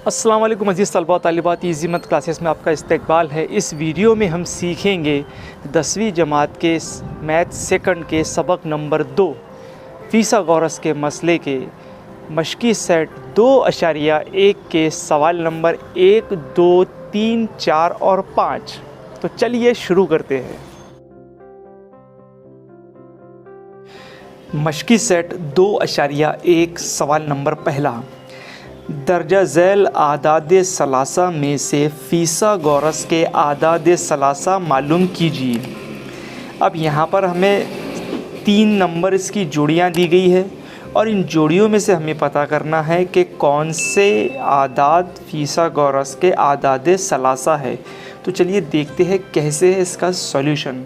अस्सलाम वालेकुम अज़ीज़ तलबा तालिबात, ईज़ी मैथ क्लासेस में आपका इस्तकबाल है। इस वीडियो में हम सीखेंगे 10वीं जमात के मैथ सेकंड के सबक नंबर 2 फिसागोरस के मसले के मशक़ी सेट 2.1 के सवाल नंबर 1, 2, 3, 4 और 5। तो चलिए शुरू करते हैं। मशक़ी सेट 2.1 सवाल नंबर पहला, दर्जा झैल आदाद सलासा में से फिसागोरस के आदाद सलासा मालूम कीजिए। अब यहाँ पर हमें 3 नंबर्स की जोड़ियाँ दी गई है और इन जोड़ियों में से हमें पता करना है कि कौन से आदाद फिसागोरस के आदाद सलासा है। तो चलिए देखते हैं कैसे है इसका सॉल्यूशन।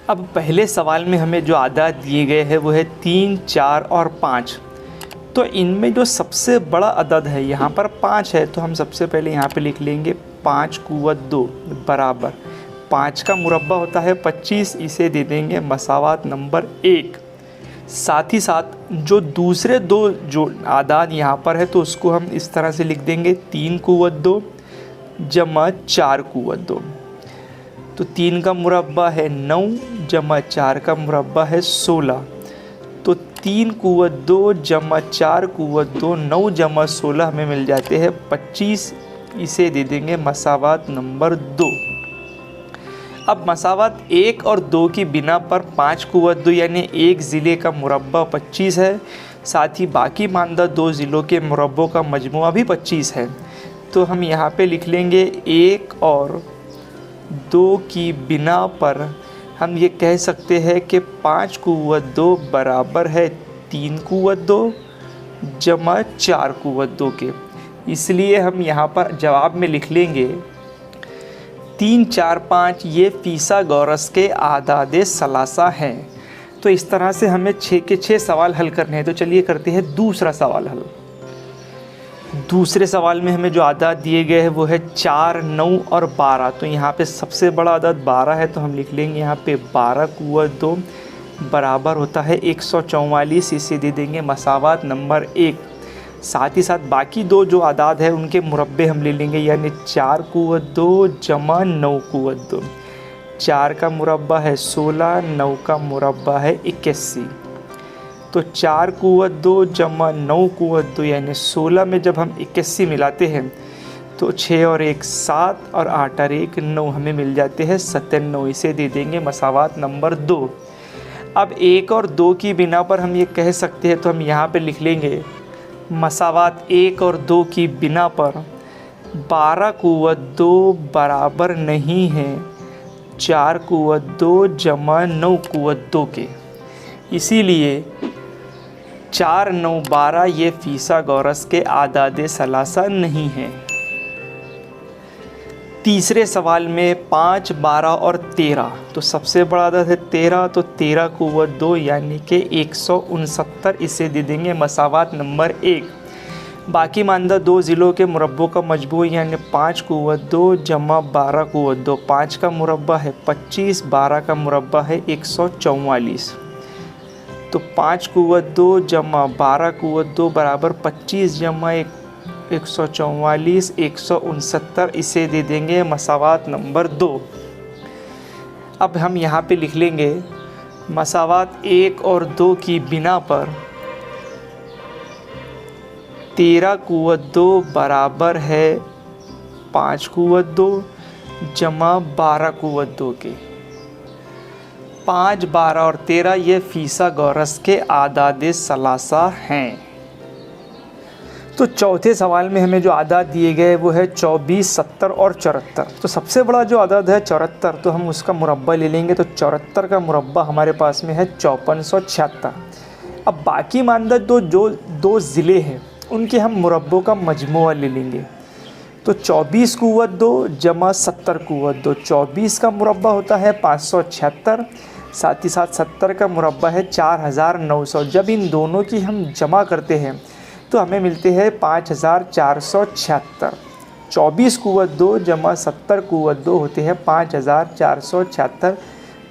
अब पहले सवाल में हमें जो आदाद दिए गए हैं वो है 3, 4 और 5। तो इनमें जो सबसे बड़ा अदद है यहाँ पर 5 है, तो हम सबसे पहले यहाँ पे लिख लेंगे 5 क़ुव्वत 2 बराबर 5 का मुरब्बा होता है 25, इसे दे देंगे मसावात नंबर 1। साथ ही साथ जो दूसरे दो जो आदाद यहाँ पर है तो उसको हम इस तरह से लिख देंगे 3 क़ुव्वत 2 जमा 4 क़ुव्वत 2। तो 3 का मुरब्बा है 9 जमा 4 का मुरब्बा है 16। तो 3 क़ुव्वत 2 जमा 4 क़ुव्वत 2 9 जमा 16 हमें मिल जाते हैं 25, इसे दे देंगे मसावात नंबर 2। अब मसावात 1 और 2 की बिना पर 5 क़ुव्वत 2 यानी एक ज़िले का मुरब्बा 25 है, साथ ही बाकी मानदा 2 ज़िलों के मुरब्बों का मजमुआ भी 25 है। तो हम यहाँ पे लिख लेंगे 1 और 2 की बिना पर हम ये कह सकते हैं कि 5 क़ुव्वत 2 बराबर है 3 क़ुव्वत 2 जमा 4 क़ुव्वत 2 के। इसलिए हम यहाँ पर जवाब में लिख लेंगे 3, 4, 5 ये फिसागोरस के आदाद सलासा हैं। तो इस तरह से हमें 6 के 6 सवाल हल करने हैं। तो चलिए करते हैं दूसरा सवाल हल। दूसरे सवाल में हमें जो आदाद दिए गए हैं वो है 4, 9 और 12। तो यहाँ पे सबसे बड़ा आदाद 12 है, तो हम लिख लेंगे यहाँ पे 12 क़ुव्वत 2 बराबर होता है 144, इसे दे देंगे मसावात नंबर 1। साथ ही साथ बाकी दो जो आदाद है उनके मुरब्बे हम ले लेंगे, यानी 4 क़ुव्वत 2 जमा 9 क़ुव्वत 2। 4 का मुरब्बा है 16, 9 का मुरब्बा है 81। तो 4 क़ुव्वत 2 जमा 9 क़ुव्वत 2 यानी 16 में जब हम 81 मिलाते हैं तो 6 और 1 7 और 8 और 1 9 हमें मिल जाते हैं 97, इसे दे देंगे मसावात नंबर 2। अब 1 और 2 की बिना पर हम ये कह सकते हैं, तो हम यहाँ पे लिख लेंगे मसावात 1 और 2 की बिना पर 12 क़ुव्वत 2 बराबर नहीं है 4 क़ुव्वत 2 जमा 9 क़ुव्वत 2 के। इसीलिए 4, 9, 12 ये फिसागोरस के आदाद सलासा नहीं है। तीसरे सवाल में 5, 12 और 13। तो सबसे बड़ा आदाद है 13, तो 13 क़ुव्वत 2 यानी कि 169, इसे दे देंगे मसावात नंबर 1। बाकी मानदा 2 ज़िलों के मुरब्बों का मजमू यानी 5 क़ुव्वत 2 जमा 12 क़ुव्वत 2। 5 का मुरब्बा है 25, 12 का मुरब्बा है 144। तो 5 क़ुव्वत 2 जमा 12 क़ुव्वत 2 बराबर 25 जमा 144 169, इसे दे देंगे मसावात नंबर 2। अब हम यहाँ पे लिख लेंगे मसावात 1 और 2 की बिना पर 13 क़ुव्वत 2 बराबर है 5 क़ुव्वत 2 जमा 12 क़ुव्वत 2 के। 5, 12 और 13 ये फिसागोरस के आदाद सलासा हैं। तो चौथे सवाल में हमें जो आदाद दिए गए वो है 24, 70 और 74। तो सबसे बड़ा जो आदाद है 74, तो हम उसका मुरब्बा ले लेंगे। तो 74 का मुरब्बा हमारे पास में है 5476। अब बाकी मानदा दो ज़िले हैं उनके हम मुरब्बों का मजमुआ ले लेंगे। तो 24 क़ुव्वत 2 जमा 70 क़ुव्वत 2। 24 का मुरब्बा होता है 576, साथ ही साथ 70 का मुरब्बा है 4900। जब इन दोनों की हम जमा करते हैं तो हमें मिलते हैं 5476। 24 क़ुव्वत 2 जमा 70 क़ुव्वत 2 होते हैं 5476,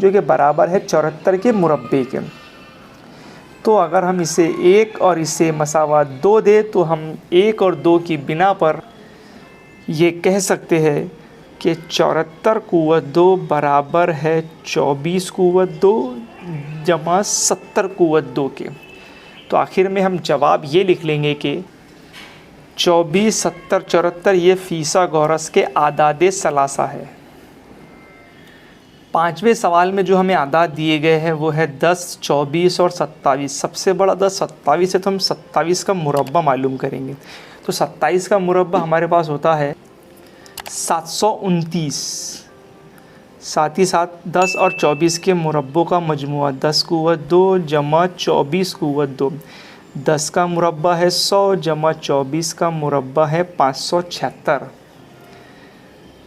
जो कि बराबर है 74 के मुरब्बे के। तो अगर हम इसे 1 और इसे मसावात 2 दे तो हम 1 और 2 की बिना पर ये कह सकते हैं कि 74 कुव्वत 2 बराबर है 24 कुव्वत 2 जमा 70 कुव्वत 2 के। तो आखिर में हम जवाब ये लिख लेंगे कि 24, 70, 74 ये फीसागोरस के आदादे सलासा है। पाँचवें सवाल में जो हमें आदाद दिए गए हैं वो है 10, 24 और 27। सबसे बड़ा 10 27 है, तो हम 27 का मुरब्बा मालूम करेंगे। तो 27 का मुरब्बा हमारे पास होता है 729। साथ ही साथ 10 और 24 के मुरब्बों का मजमुआ 10 कुव्वत 2 जमा 24 कुव्वत 2। 10 का मुरब्बा है 100 जमा 24 का मुरब्बा है 576।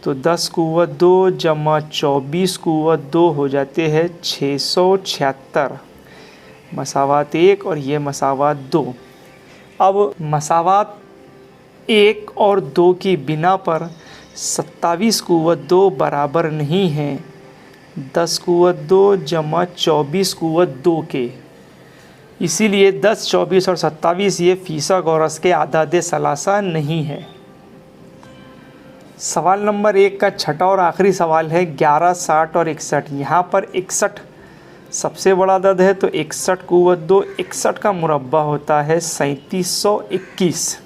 तो 10 कुव्वत 2 जमा 24 कुव्वत 2 हो जाते हैं 676। मसावात 1 और ये मसावात 2। अब मसावात 1 और 2 की बिना पर 27 कुव्वत 2 बराबर नहीं है 10 कुव्वत 2 जमा 24 कुव्वत 2 के। इसीलिए 10, 24 और 27 ये फीसागोरस के आदादे सलासा नहीं है। सवाल नंबर 1 का छठा और आखिरी सवाल है 11, 60 और 61। यहाँ पर 61 सबसे बड़ा अदद है, तो 61 कुव्वत 2 61 का मुरब्बा होता है 3721।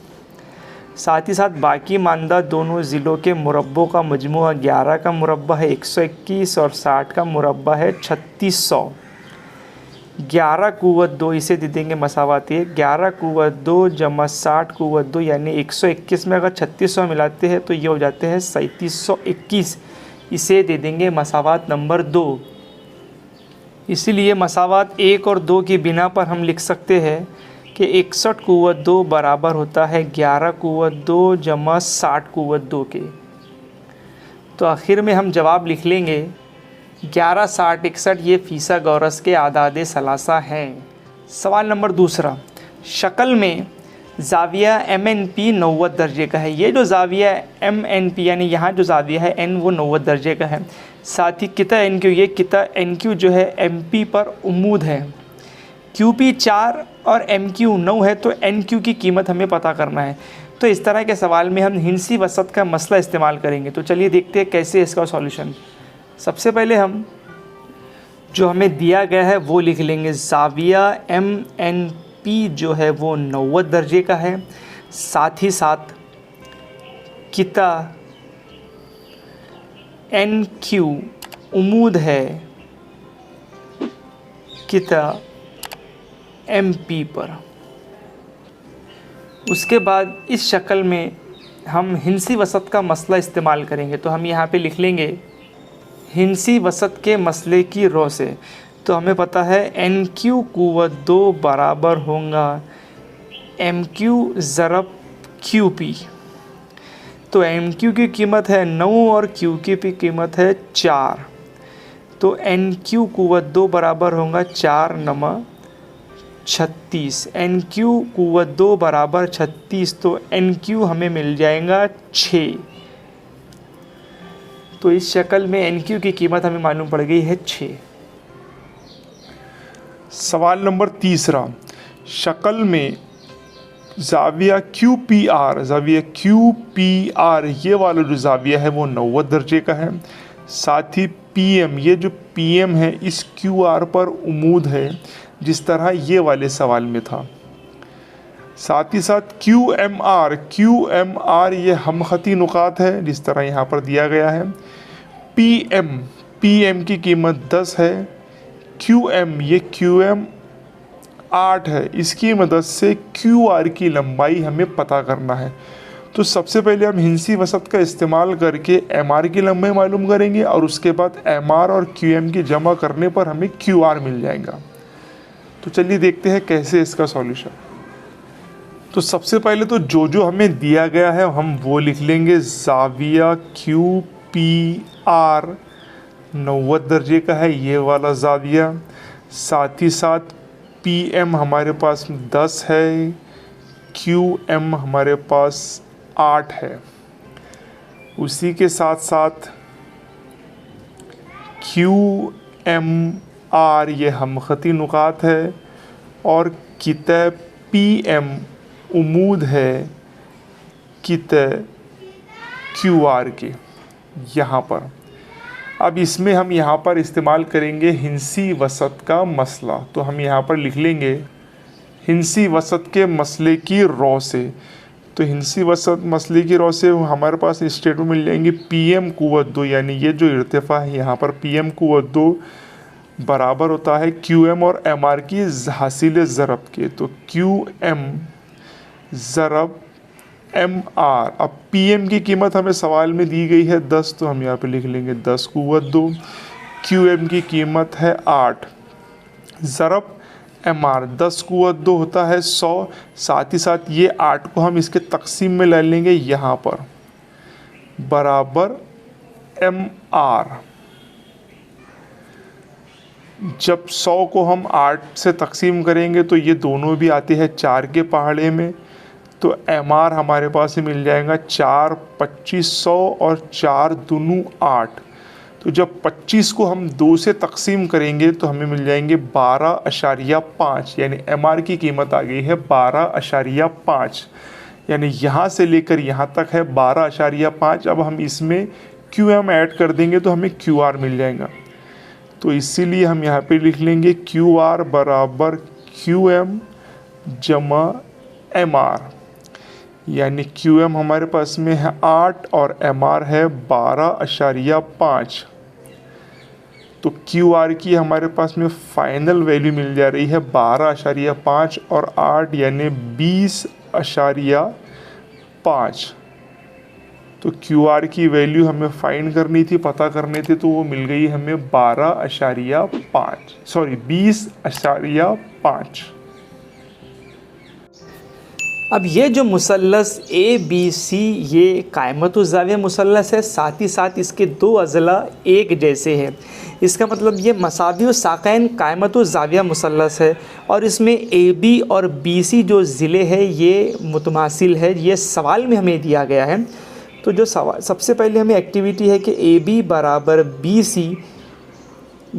साथ ही साथ बाकी मानदा दोनों ज़िलों के मुरब्बों का मजमुआ 11 का मुरब्बा है 121 और 60 का मुरब्बा है 3600। 11 कुव्वत 2 इसे दे देंगे मसावाती है 11 कुव्वत 2 जमा 60 कुव्वत 2 यानी 121 में अगर 3600 मिलाते हैं तो ये हो जाते हैं 3721। इसे दे देंगे मसावात नंबर 2। इसीलिए मसावात 1 और 2 की बिना पर हम लिख सकते हैं कि 61 कुव्वत 2 बराबर होता है 11 कुव्वत 2 जमा 60 कुव्वत 2 के। तो आखिर में हम जवाब लिख लेंगे 11, 60, 61 ये फीसागोरस के आदादे सलासा हैं। सवाल नंबर दूसरा, शक्ल में ज़ाविया MNP 90 दर्जे का है। ये जो ज़ाविया MNP यानी यहाँ जो ज़ाविया है N वो 90 दर्जे का है। साथ ही किता NQ, ये किता NQ जो है MP पर उम्मूद है। QP 4 और MQ 9 है, तो NQ की कीमत हमें पता करना है। तो इस तरह के सवाल में हम हिंसी वसत का मसला इस्तेमाल करेंगे। तो चलिए देखते हैं कैसे इसका सॉल्यूशन। सबसे पहले हम जो हमें दिया गया है वो लिख लेंगे। ज़ाविया MNP जो है वो 90 दर्जे का है। साथ ही साथ किता NQ उम्मूद है किता MP पर। उसके बाद इस शक्ल में हम हिंसी वसत का मसला इस्तेमाल करेंगे। तो हम यहाँ पे लिख लेंगे हिंसी वसत के मसले की रो से। तो हमें पता है NQ कुव्वत 2 बराबर होगा MQ ज़रब QP। तो MQ की कीमत है 9 और QP की कीमत है 4। तो NQ कुव्वत 2 बराबर होगा 4 नमा 36। NQ कुव्वत 2 बराबर 36, तो NQ हमें मिल जाएगा 6। तो इस शक्ल में NQ की कीमत हमें मालूम पड़ गई है 6। सवाल नंबर तीसरा, शक्ल में ज़ाविया QPR ये वाला जो ज़ाविया है वो 90 दर्जे का है। साथ ही PM, ये जो PM है इस QR पर उम्मूद है जिस तरह ये वाले सवाल में था। साथ ही साथ QMR ये हमखती नुकात है जिस तरह यहाँ पर दिया गया है। PM की कीमत 10 है। QM, ये QM 8 है। इसकी मदद से QR की लंबाई हमें पता करना है। तो सबसे पहले हम हिंसी वसत का इस्तेमाल करके MR की लंबाई मालूम करेंगे और उसके बाद MR और QM की जमा करने पर हमें QR मिल जाएगा। तो चलिए देखते हैं कैसे इसका सॉल्यूशन। तो सबसे पहले तो जो हमें दिया गया है हम वो लिख लेंगे। ज़ाविया QPR 90 दर्जे का है, ये वाला ज़ाविया। साथ ही साथ PM हमारे पास 10 है, QM हमारे पास 8 है। उसी के साथ साथ QMR ये हमखती नुकात है और किता PM उम्मूद है किता क्यू आर के यहाँ पर। अब इसमें हम यहाँ पर इस्तेमाल करेंगे हिंसी वसत का मसला। तो हम यहाँ पर लिख लेंगे हिंसी वसत के मसले की रॉ से। तो हिंसी वसत मसले की रॉ से हमारे पास स्टेटमेंट मिल जाएंगी PM कुव्वत 2, यानी ये जो इर्तिफ़ा है यहाँ पर PM कुव्वत 2 बराबर होता है QM और MR की हासिल ज़रब के। तो QM ज़रब MR। अब PM की कीमत हमें सवाल में दी गई है 10, तो हम यहाँ पे लिख लेंगे 10 कुव्वत 2। QM की कीमत है 8 ज़रब MR 10 कुव्वत 2 होता है 100। साथ ही साथ ये 8 को हम इसके तकसीम में ले लेंगे यहाँ पर बराबर MR। जब 100 को हम 8 से तकसीम करेंगे तो ये दोनों भी आते हैं 4 के पहाड़े में। तो MR हमारे पास ही मिल जाएगा 4 2500 और 4 दूनू 8। तो जब 25 को हम 2 से तकसीम करेंगे तो हमें मिल जाएंगे 12.5, यानी MR की कीमत आ गई है 12.5, यानी यहाँ से लेकर यहाँ तक है 12.5। अब हम इसमें QM ऐड कर देंगे तो हमें QR मिल जाएगा। तो इसीलिए हम यहाँ पे लिख लेंगे QR बराबर QM जमा MR, यानी QM हमारे पास में है 8 और MR है 12.5। तो QR की हमारे पास में फाइनल वैल्यू मिल जा रही है 12.5 और 8 यानी 20.5। तो QR की वैल्यू हमें फाइंड करनी थी, पता करनी थी, तो वो मिल गई हमें 20.5। अब ये जो मुसल्लस ABC ये कायमतुज़्ज़ाविया मुसल्लस है, साथ ही साथ इसके दो अज़ला एक जैसे हैं। इसका मतलब ये मसावी साक़ैन कायमतुज़्ज़ाविया मुसल्लस है और इसमें AB और BC जो ज़िले हैं ये मुतमासिल है। ये सवाल में हमें दिया गया है। तो जो सवाल सबसे पहले हमें एक्टिविटी है कि AB बराबर BC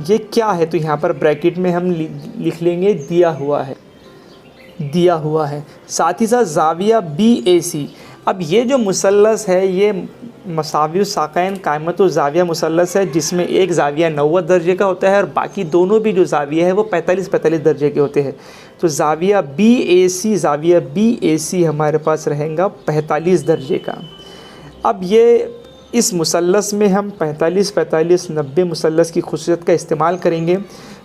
ये क्या है, तो यहाँ पर ब्रैकेट में हम लिख लेंगे दिया हुआ है। साथ ही साथ ज़ाविया BAC। अब ये जो मुसल्लस है ये मसावी साक़ैन कायमतुज़्ज़ाविया मुसल्लस है, जिसमें एक ज़ाविया 90 दर्जे का होता है और बाकी दोनों भी जो ज़ाविया है वो 45-45 दर्जे के होते हैं। तो ज़ाविया BAC हमारे पास रहेगा 45 दर्जे का। अब ये इस मुसल्लस में हम 45-45-90 मुसल्लस की खुसूसियत का इस्तेमाल करेंगे।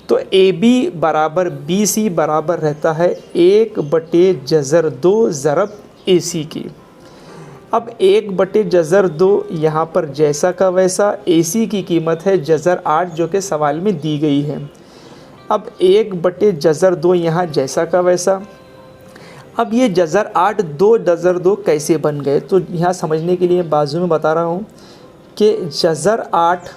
तो AB बराबर BC बराबर रहता है 1/2 ज़रब AC की। अब 1/2 यहाँ पर जैसा का वैसा, AC की कीमत है जज़र 8 जो कि सवाल में दी गई है। अब 1/2 यहाँ जैसा का वैसा। अब ये जज़र 8 2 कैसे बन गए, तो यहाँ समझने के लिए बाजू में बता रहा हूँ कि जज़र 8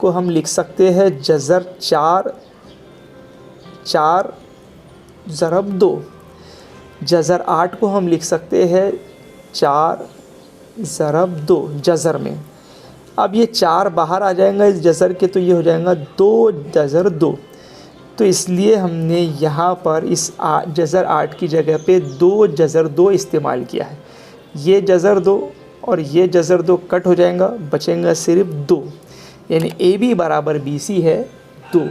को हम लिख सकते हैं जज़र 4 ज़रब 2। जज़र 8 को हम लिख सकते हैं 4 ज़रब 2 जज़र में। अब ये 4 बाहर आ जाएगा इस जज़र के, तो ये हो जाएगा 2 जज़र 2। तो इसलिए हमने यहाँ पर इस जज़र 8 की जगह पे 2 जज़र 2 इस्तेमाल किया है। ये जज़र 2 और ये जज़र 2 कट हो जाएगा, बचेगा सिर्फ 2, यानी AB बराबर BC है 2।